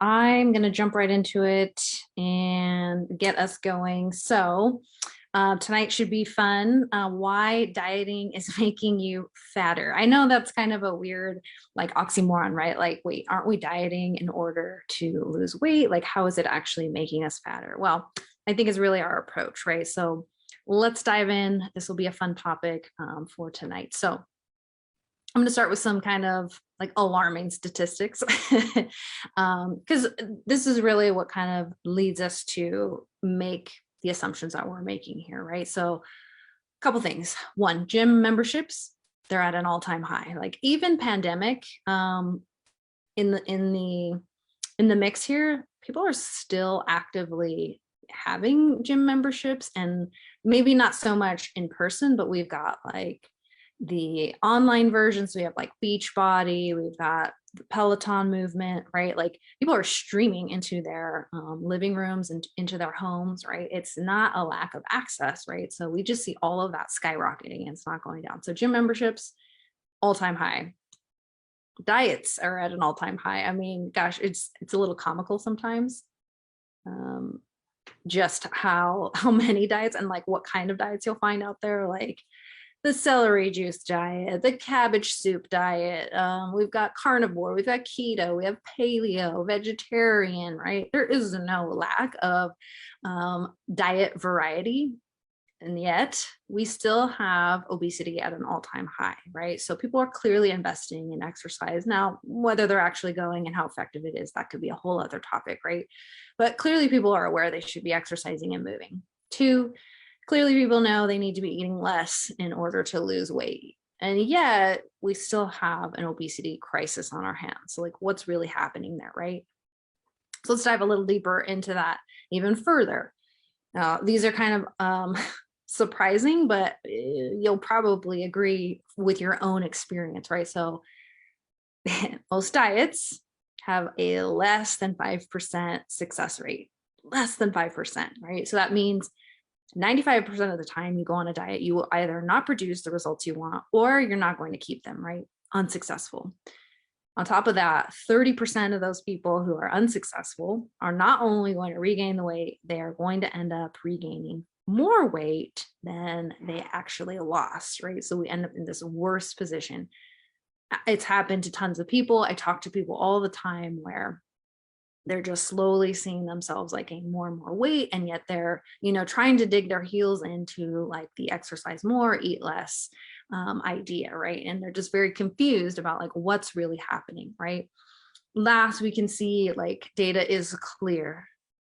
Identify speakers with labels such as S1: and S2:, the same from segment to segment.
S1: I'm going to jump right into it and get us going. Tonight should be fun. Why dieting is making you fatter. I know that's kind of a weird, like, oxymoron, right? Like, wait, aren't we dieting in order to lose weight? Like, how is it actually making us fatter? Well, I think it's really our approach, right? So, let's dive in. This will be a fun topic for tonight. So, I'm going to start with some kind of like alarming statistics because this is really what kind of leads us to make the assumptions that we're making here, right? So, a couple things. One, gym memberships, they're at an all-time high. Like even pandemic, in the mix here, people are still actively having gym memberships, and maybe not so much in person, but we've got like the online versions. We have like Beachbody, we've got the Peloton movement, right? Like people are streaming into their living rooms and into their homes, right? It's not a lack of access, right? So we just see all of that skyrocketing and it's not going down. So gym memberships, all time high. Diets are at an all time high. I mean, gosh, it's a little comical sometimes. Um, just how many diets and like what kind of diets you'll find out there, like the celery juice diet, the cabbage soup diet. We've got carnivore, we've got keto, we have paleo, vegetarian, right? There is no lack of diet variety. And yet we still have obesity at an all-time high, right? So people are clearly investing in exercise. Now, whether they're actually going and how effective it is, that could be a whole other topic, right? But clearly people are aware they should be exercising and moving. Two, clearly people know they need to be eating less in order to lose weight. And yet we still have an obesity crisis on our hands. So like what's really happening there, right? So let's dive a little deeper into that even further. Now, these are kind of surprising, but you'll probably agree with your own experience, right? So most diets have a less than 5% success rate, less than 5%, right? So that means 95% of the time you go on a diet, you will either not produce the results you want or you're not going to keep them, right? Unsuccessful. On top of that, 30% of those people who are unsuccessful are not only going to regain the weight, they are going to end up regaining more weight than they actually lost, right? So we end up in this worst position. It's happened to tons of people. I talk to people all the time where they're just slowly seeing themselves like gain more and more weight, and yet they're trying to dig their heels into like the exercise more, eat less idea, right? And they're just very confused about like what's really happening, right? Last, we can see like data is clear.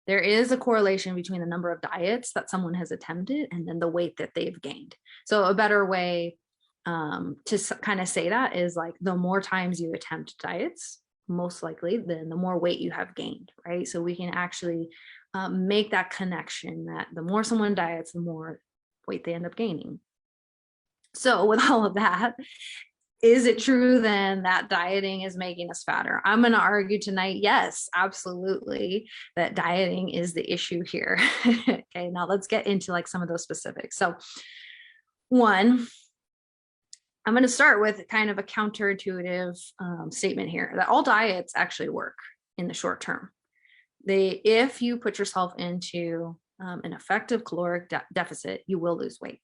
S1: There is a correlation between the number of diets that someone has attempted and then the weight that they've gained. So a better way to kind of say that is like the more times you attempt diets, most likely, then the more weight you have gained, right? So we can actually make that connection that the more someone diets, the more weight they end up gaining. So with all of that, is it true then that dieting is making us fatter? I'm going to argue tonight, yes, absolutely, that dieting is the issue here. Okay, now let's get into like some of those specifics. So one, I'm going to start with kind of a counterintuitive statement here that all diets actually work in the short term. If you put yourself into an effective caloric deficit, you will lose weight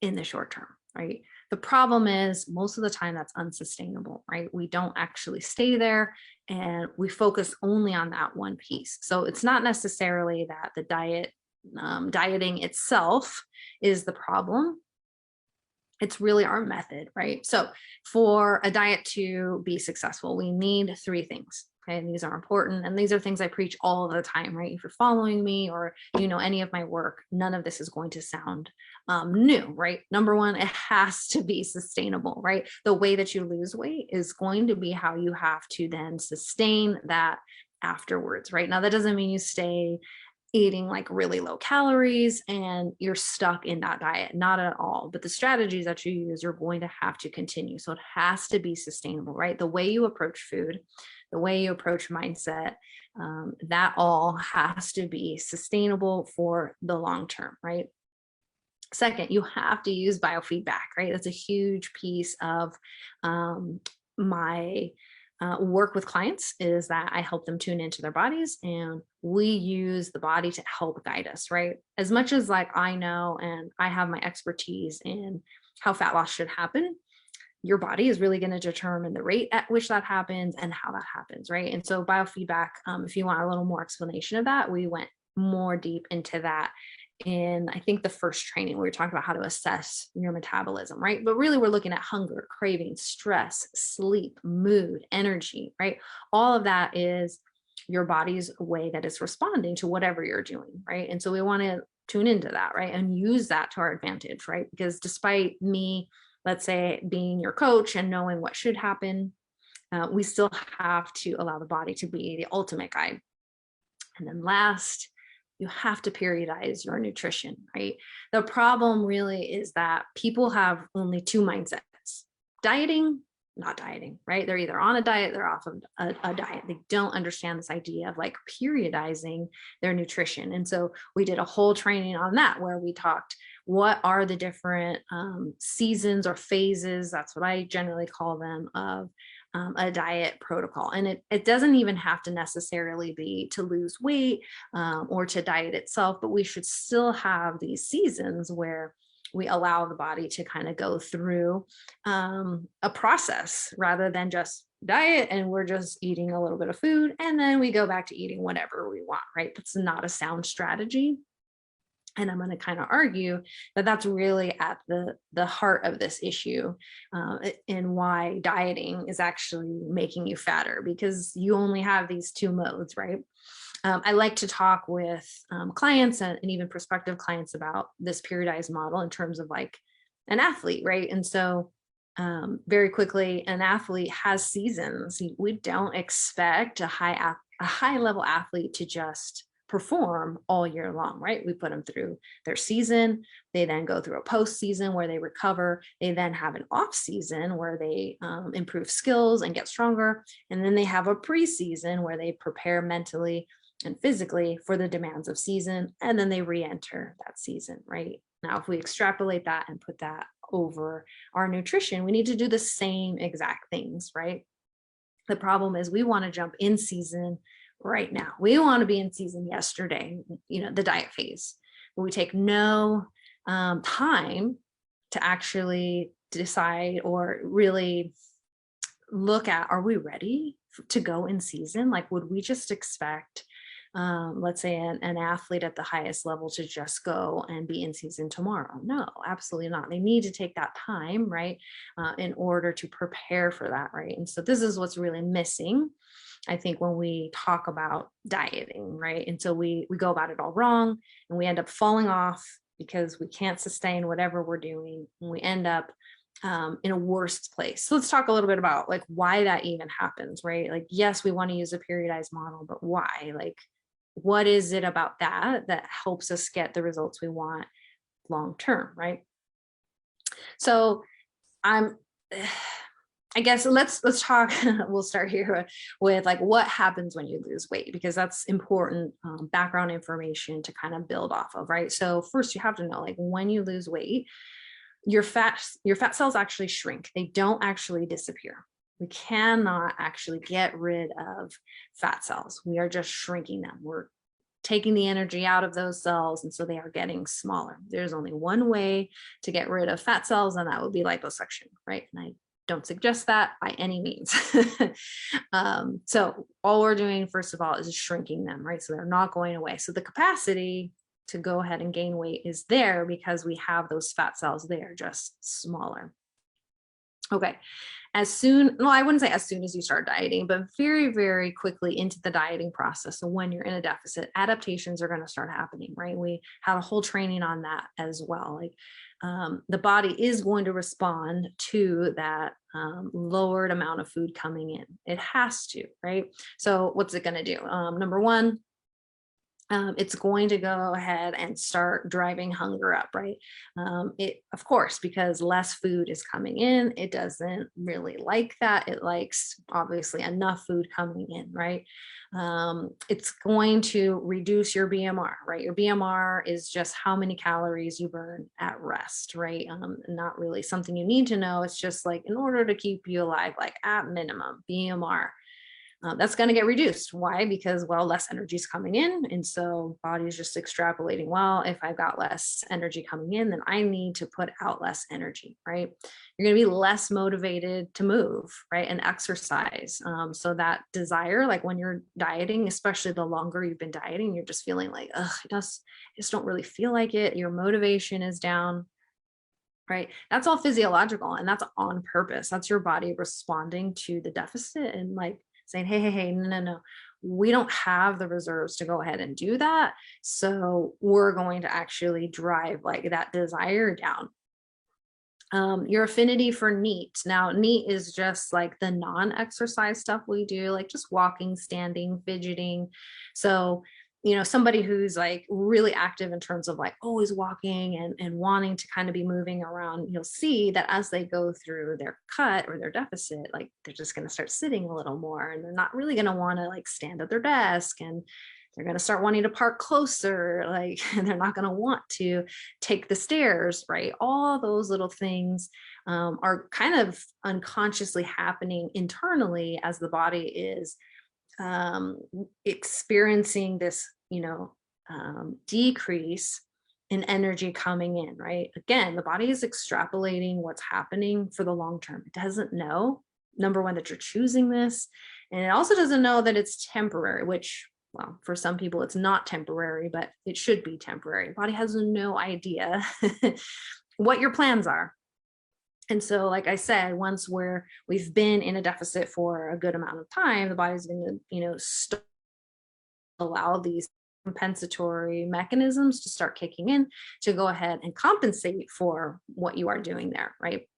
S1: in the short term, right? The problem is most of the time that's unsustainable, right? We don't actually stay there and we focus only on that one piece. So it's not necessarily that the dieting itself is the problem. It's really our method, right? So for a diet to be successful, we need three things. Okay, and these are important. And these are things I preach all the time, right? If you're following me or any of my work, none of this is going to sound new, right? Number one, it has to be sustainable, right? The way that you lose weight is going to be how you have to then sustain that afterwards, right? Now, that doesn't mean you stay eating like really low calories and you're stuck in that diet, not at all. But the strategies that you use are going to have to continue. So it has to be sustainable, right? The way you approach food, the way you approach mindset, that all has to be sustainable for the long term, right? Second, you have to use biofeedback, right? That's a huge piece of my work with clients is that I help them tune into their bodies, and we use the body to help guide us, right? As much as like I know and I have my expertise in how fat loss should happen, your body is really going to determine the rate at which that happens and how that happens, right? And so biofeedback, if you want a little more explanation of that, we went more deep into that in, I think, the first training. We were talking about how to assess your metabolism, right? But really we're looking at hunger, craving, stress, sleep, mood, energy, right? All of that is your body's way that it's responding to whatever you're doing, right? And so we want to tune into that, right? And use that to our advantage, right? Because despite me, let's say, being your coach and knowing what should happen, we still have to allow the body to be the ultimate guide. And then last, you have to periodize your nutrition, right? The problem really is that people have only two mindsets: dieting, not dieting, right? They're either on a diet, they're off of a diet. They don't understand this idea of like periodizing their nutrition. And so we did a whole training on that where we talked what are the different seasons or phases, that's what I generally call them, of a diet protocol. And it doesn't even have to necessarily be to lose weight or to diet itself, but we should still have these seasons where we allow the body to kind of go through a process rather than just diet and we're just eating a little bit of food and then we go back to eating whatever we want, right? That's not a sound strategy. And I'm going to kind of argue that that's really at the heart of this issue, and why dieting is actually making you fatter, because you only have these two modes, right? I like to talk with clients and even prospective clients about this periodized model in terms of like an athlete, right? And so very quickly, an athlete has seasons. We don't expect a high level athlete to just perform all year long, right? We put them through their season. They then go through a post season where they recover. They then have an off season where they improve skills and get stronger. And then they have a preseason where they prepare mentally and physically for the demands of season. And then they re-enter that season, right? Now, if we extrapolate that and put that over our nutrition, we need to do the same exact things, right? The problem is we want to jump in season right now. We want to be in season yesterday, the diet phase, but we take no time to actually decide or really look at, are we ready to go in season? Like, would we just expect, let's say an athlete at the highest level to just go and be in season tomorrow? No, absolutely not. They need to take that time, right? In order to prepare for that, right? And so this is what's really missing, I think, when we talk about dieting, right? And so we go about it all wrong and we end up falling off because we can't sustain whatever we're doing. And we end up in a worse place. So let's talk a little bit about like why that even happens, right? Like, yes, we want to use a periodized model, but why? Like, what is it about that helps us get the results we want long term, right? So I guess let's talk. We'll start here with like what happens when you lose weight, because that's important background information to kind of build off of, right? So first, you have to know, like, when you lose weight, your fat cells actually shrink. They don't actually disappear. We cannot actually get rid of fat cells. We are just shrinking them. We're taking the energy out of those cells, and so they are getting smaller. There's only one way to get rid of fat cells, and that would be liposuction, right? And I don't suggest that by any means. So all we're doing, first of all, is shrinking them, right? So they're not going away. So the capacity to go ahead and gain weight is there because we have those fat cells there, just smaller. Okay. I wouldn't say as soon as you start dieting, but very, very quickly into the dieting process. So when you're in a deficit, adaptations are going to start happening, right? We had a whole training on that as well. Like, the body is going to respond to that lowered amount of food coming in. It has to, right? So what's it going to do? Number one, it's going to go ahead and start driving hunger up, right? It, of course, because less food is coming in, it doesn't really like that. It likes obviously enough food coming in, right? It's going to reduce your BMR, right? Your BMR is just how many calories you burn at rest, right? Not really something you need to know. It's just like in order to keep you alive, like at minimum, BMR that's going to get reduced. Why? Because, well, less energy is coming in. And so body is just extrapolating, well, if I've got less energy coming in, then I need to put out less energy, right? You're going to be less motivated to move, right? And exercise. So that desire, like when you're dieting, especially the longer you've been dieting, you're just feeling like, ugh, I just don't really feel like it. Your motivation is down, right? That's all physiological and that's on purpose. That's your body responding to the deficit and like saying, hey, hey, hey, no, no, no. We don't have the reserves to go ahead and do that. So we're going to actually drive like that desire down. Your affinity for NEAT. Now, NEAT is just like the non-exercise stuff we do, like just walking, standing, fidgeting. So, somebody who's like really active in terms of like always walking and wanting to kind of be moving around, you'll see that as they go through their cut or their deficit, like they're just going to start sitting a little more and they're not really going to want to like stand at their desk, and they're going to start wanting to park closer, like, and they're not going to want to take the stairs, right? All those little things are kind of unconsciously happening internally as the body is experiencing this, decrease in energy coming in, right? Again, the body is extrapolating what's happening for the long term. It doesn't know, number one, that you're choosing this. And it also doesn't know that it's temporary, which, well, for some people it's not temporary, but it should be temporary. The body has no idea what your plans are. And so, like I said, once we've been in a deficit for a good amount of time, the body's going to, allow these compensatory mechanisms to start kicking in to go ahead and compensate for what you are doing there, right?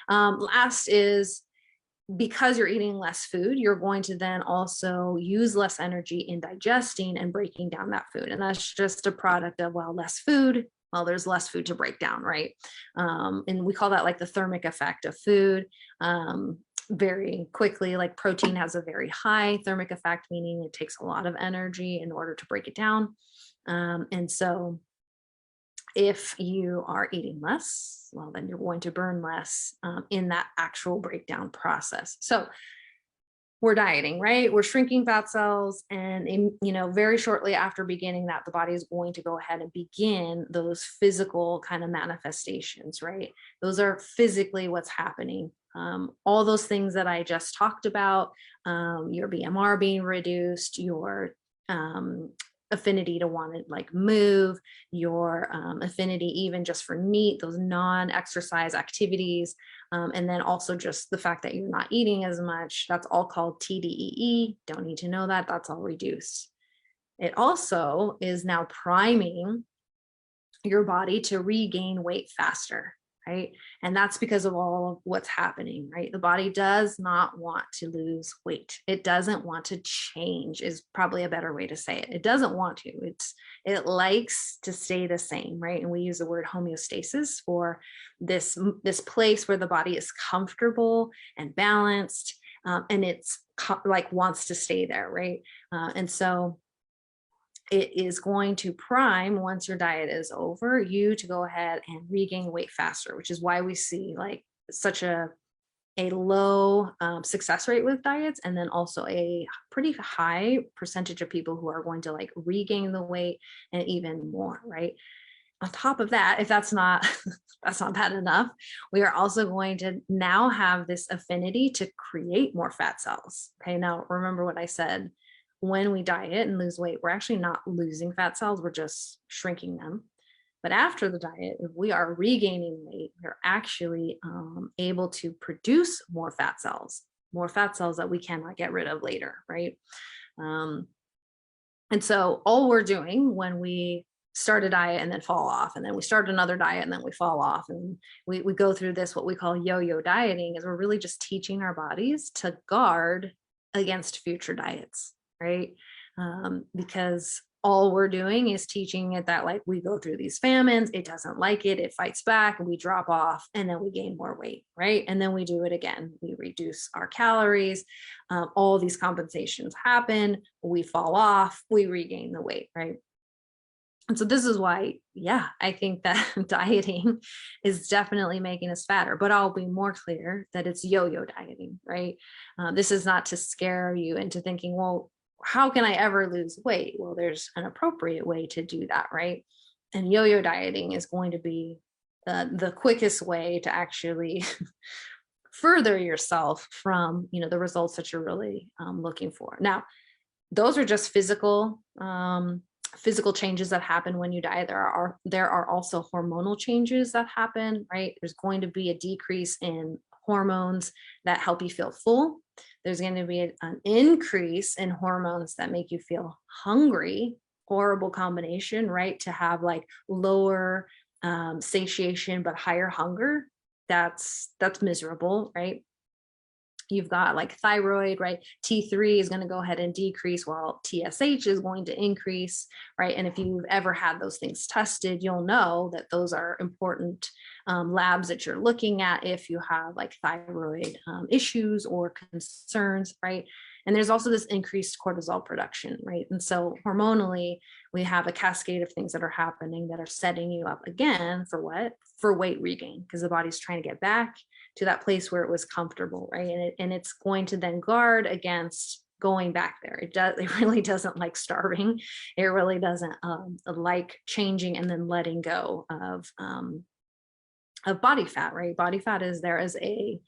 S1: Last is, because you're eating less food, you're going to then also use less energy in digesting and breaking down that food. And that's just a product of, well, less food. Well, there's less food to break down, right? And we call that like the thermic effect of food. Very quickly, like protein has a very high thermic effect, meaning it takes a lot of energy in order to break it down. And so if you are eating less, well, then you're going to burn less in that actual breakdown process. So we're dieting, right? We're shrinking fat cells. And, very shortly after beginning that, the body is going to go ahead and begin those physical kind of manifestations, right? Those are physically what's happening. All those things that I just talked about, your BMR being reduced, your affinity to want to like move, your affinity even just for NEAT, those non-exercise activities, and then also just the fact that you're not eating as much, that's all called TDEE. Don't need to know that, that's all reduced. It also is now priming your body to regain weight faster, right? And that's because of all of what's happening, right? The body does not want to lose weight. It doesn't want to change, is probably a better way to say it. It doesn't want to. It likes to stay the same, right? And we use the word homeostasis for this place where the body is comfortable and balanced, and it's like wants to stay there, right? And so it is going to prime, once your diet is over, you to go ahead and regain weight faster, which is why we see like such a low success rate with diets, and then also a pretty high percentage of people who are going to like regain the weight and even more, right? On top of that, if that's not that's not bad enough, we are also going to now have this affinity to create more fat cells. Okay, now remember what I said. When we diet and lose weight, we're actually not losing fat cells, we're just shrinking them. But after the diet, if we are regaining weight, we're actually able to produce more fat cells that we cannot get rid of later, right? And so all we're doing when we start a diet and then fall off, and then we start another diet and then we fall off, and we go through this, what we call yo-yo dieting, is we're really just teaching our bodies to guard against future diets, right? Because all we're doing is teaching it that like we go through these famines, it doesn't like it fights back, and we drop off, and then we gain more weight, right? And then we do it again. We reduce our calories. All these compensations happen. We fall off. We regain the weight, right? And so this is why, yeah, I think that dieting is definitely making us fatter, but I'll be more clear that it's yo-yo dieting, right? This is not to scare you into thinking, well, how can I ever lose weight? Well, there's an appropriate way to do that, right? And yo-yo dieting is going to be the quickest way to actually further yourself from, the results that you're really looking for. Now, those are just physical changes that happen when you diet. There are also hormonal changes that happen, right? There's going to be a decrease in hormones that help you feel full. There's going to be an increase in hormones that make you feel hungry. Horrible combination, right? To have like lower satiation but higher hunger. That's miserable, right? You've got like thyroid, right? T3 is going to go ahead and decrease while TSH is going to increase, right? And if you've ever had those things tested, you'll know that those are important labs that you're looking at if you have like thyroid issues or concerns, right? And there's also this increased cortisol production, right? And so hormonally, we have a cascade of things that are happening that are setting you up again for what? For weight regain, because the body's trying to get back to that place where it was comfortable, right? And it's going to then guard against going back there. It really doesn't like starving. It really doesn't like changing and then letting go of body fat, right? Body fat is there as a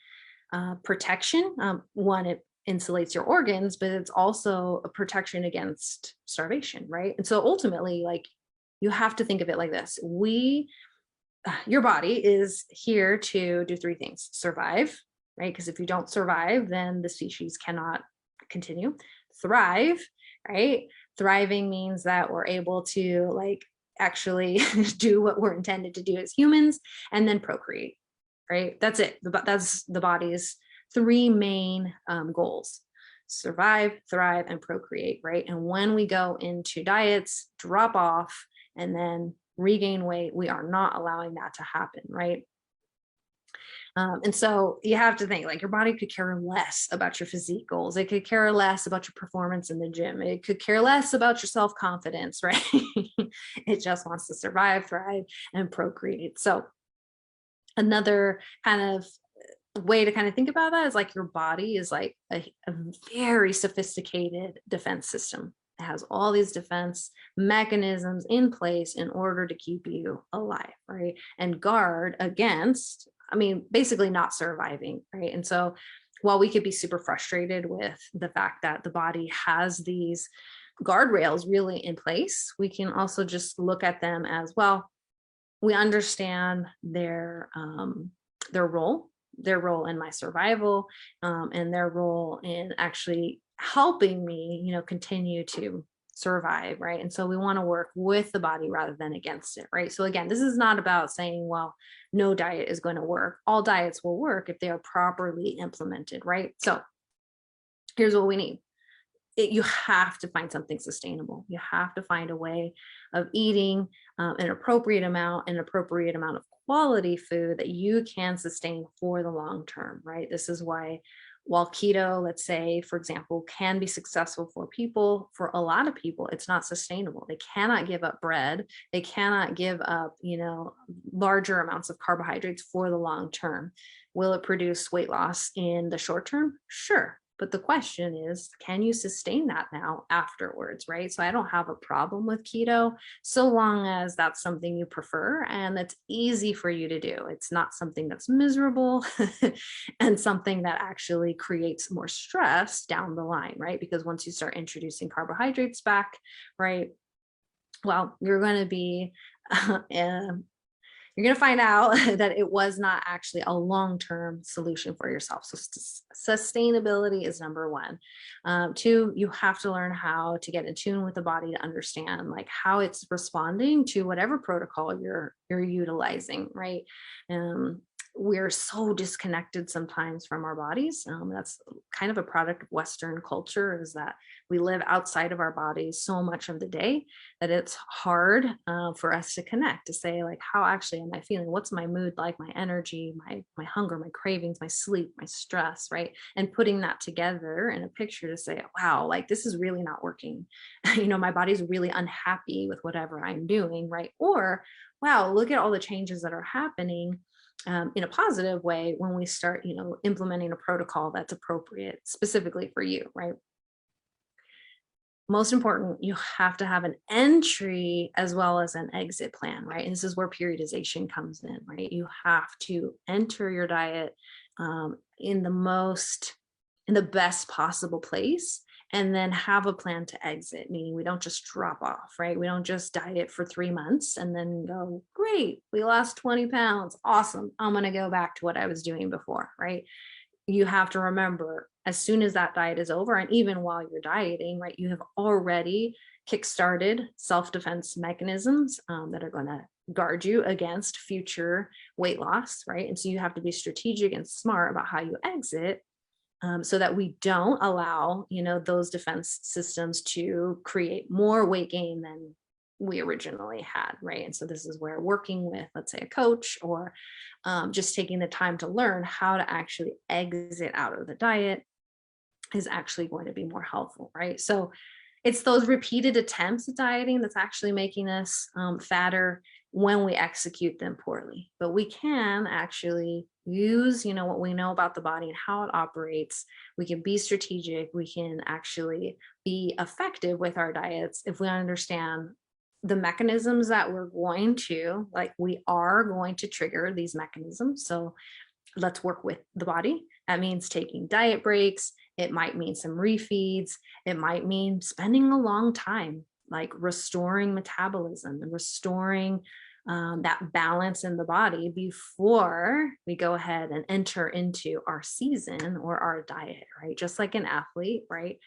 S1: protection. One, it insulates your organs, but it's also a protection against starvation, right? And so ultimately, like, you have to think of it like this. Your body is here to do three things: survive, right? Because if you don't survive, then the species cannot continue. Thrive, right? Thriving means that we're able to like actually do what we're intended to do as humans, and then procreate, right? That's it. That's the body's three main goals: survive, thrive, and procreate, right? And when we go into diets, drop off, and then regain weight, we are not allowing that to happen, right? And so you have to think like your body could care less about your physique goals. It could care less about your performance in the gym. It could care less about your self-confidence, right? It just wants to survive, thrive, and procreate. So another kind of way to kind of think about that is like your body is like a very sophisticated defense system. It has all these defense mechanisms in place in order to keep you alive, right? And guard against, basically not surviving, right? And so while we could be super frustrated with the fact that the body has these guardrails really in place, we can also just look at them as, well, we understand their role in my survival, and their role in actually helping me, continue to survive, right? And so we want to work with the body rather than against it, right? So again, this is not about saying, well, no diet is going to work. All diets will work if they are properly implemented, right? So here's what we need. You have to find something sustainable. You have to find a way of eating an appropriate amount of quality food that you can sustain for the long term, right? This is why, while keto, let's say, for example, can be successful for people, for a lot of people, it's not sustainable. They cannot give up bread. They cannot give up, larger amounts of carbohydrates for the long term. Will it produce weight loss in the short term? Sure. But the question is, can you sustain that now afterwards, right? So I don't have a problem with keto so long as that's something you prefer and that's easy for you to do. It's not something that's miserable and something that actually creates more stress down the line, right? Because once you start introducing carbohydrates back, right, well, you're going to be you're going to find out that it was not actually a long-term solution for yourself. So sustainability is number one. Two, you have to learn how to get in tune with the body to understand like how it's responding to whatever protocol you're utilizing, right? we're so disconnected sometimes from our bodies. That's kind of a product of Western culture, is that we live outside of our bodies so much of the day that it's hard for us to connect, to say like, how actually am I feeling? What's my mood like? My energy, my hunger, my cravings, my sleep, my stress, right? And putting that together in a picture to say, wow, like this is really not working. My body's really unhappy with whatever I'm doing, right? Or wow, look at all the changes that are happening in a positive way when we start, implementing a protocol that's appropriate specifically for you, right? Most important, you have to have an entry as well as an exit plan, right? And this is where periodization comes in, right? You have to enter your diet in the best possible place, and then have a plan to exit, meaning we don't just drop off, right? We don't just diet for 3 months and then go, great, we lost 20 pounds. Awesome. I'm going to go back to what I was doing before, right? You have to remember, as soon as that diet is over, and even while you're dieting, right, you have already kickstarted self-defense mechanisms that are going to guard you against future weight loss, right? And so you have to be strategic and smart about how you exit, so that we don't allow, those defense systems to create more weight gain than we originally had, right? And so this is where working with, let's say, a coach, or just taking the time to learn how to actually exit out of the diet is actually going to be more helpful, right? So it's those repeated attempts at dieting that's actually making us fatter when we execute them poorly. But we can actually use, what we know about the body and how it operates. We can be strategic. We can actually be effective with our diets if we understand the mechanisms that we are going to trigger these mechanisms. So let's work with the body. That means taking diet breaks. It might mean some refeeds. It might mean spending a long time, like restoring metabolism and restoring that balance in the body before we go ahead and enter into our season or our diet, right? Just like an athlete, right,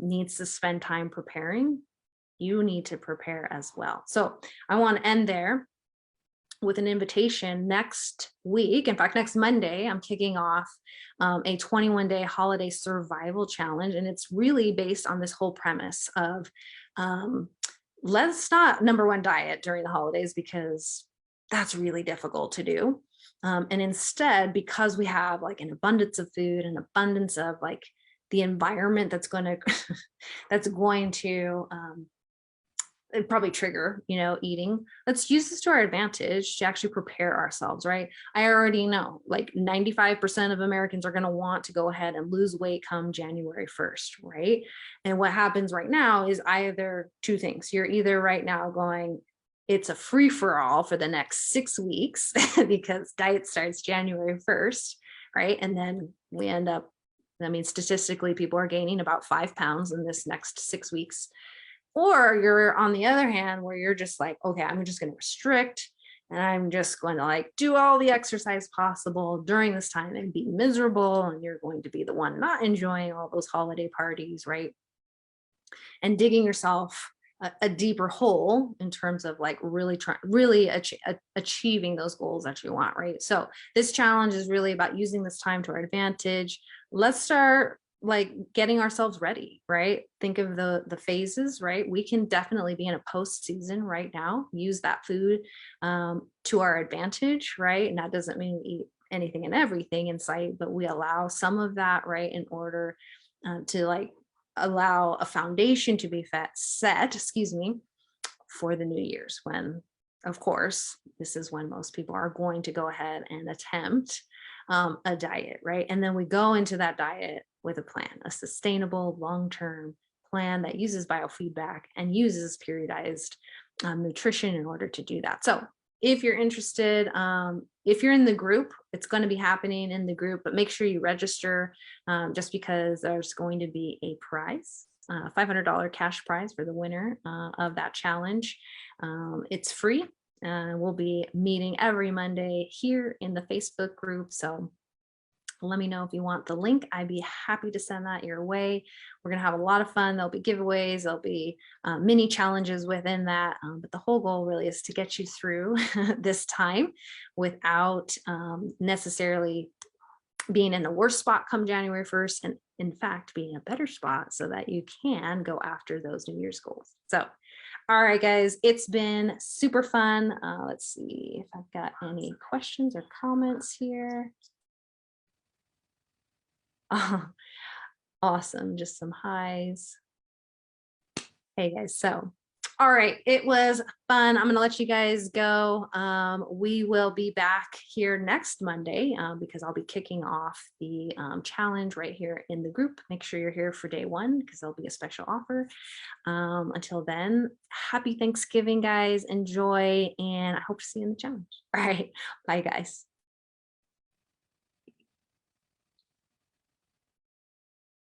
S1: needs to spend time preparing, you need to prepare as well. So I want to end there with an invitation. Next week, in fact, next Monday, I'm kicking off a 21-day holiday survival challenge. And it's really based on this whole premise of let's not, number one, diet during the holidays, because that's really difficult to do. And instead, because we have like an abundance of food, an abundance of like the environment that's going to that's going to it'd probably trigger, eating. Let's use this to our advantage to actually prepare ourselves, right? I already know like 95% of Americans are going to want to go ahead and lose weight come January 1st, right? And what happens right now is either two things. You're either right now going, it's a free for all for the next 6 weeks because diet starts January 1st, right? And then we end up, that means statistically people are gaining about 5 pounds in this next 6 weeks. Or you're on the other hand, where you're just like, okay, I'm just going to restrict, and I'm just going to like do all the exercise possible during this time and be miserable. And you're going to be the one not enjoying all those holiday parties, right? And digging yourself a deeper hole in terms of like really achieving those goals that you want, right? So this challenge is really about using this time to our advantage. Let's start like getting ourselves ready, right? Think of the phases, right? We can definitely be in a post season right now, use that food to our advantage, right? And that doesn't mean we eat anything and everything in sight, but we allow some of that, right, in order to like allow a foundation to be set, for the New Year's, when, of course, this is when most people are going to go ahead and attempt a diet, right? And then we go into that diet with a plan, a sustainable long-term plan that uses biofeedback and uses periodized nutrition in order to do that. So if you're interested, if you're in the group, it's going to be happening in the group, but make sure you register just because there's going to be a prize, $500 cash prize for the winner of that challenge. It's free. We'll be meeting every Monday here in the Facebook group. So Let me know if you want the link. I'd be happy to send that your way. We're going to have a lot of fun. There'll be giveaways, there'll be mini challenges within that. But the whole goal really is to get you through this time without necessarily being in the worst spot come January 1st, and in fact, being a better spot so that you can go after those New Year's goals. So, all right, guys, it's been super fun. Let's see if I've got any questions or comments here. Oh, awesome. Just some highs. Hey guys, so all right, it was fun. I'm gonna let you guys go. We will be back here next Monday because I'll be kicking off the challenge right here in the group. Make sure you're here for day one because there'll be a special offer. Until then, happy Thanksgiving, guys. Enjoy, and I hope to see you in the challenge. All right, bye, guys.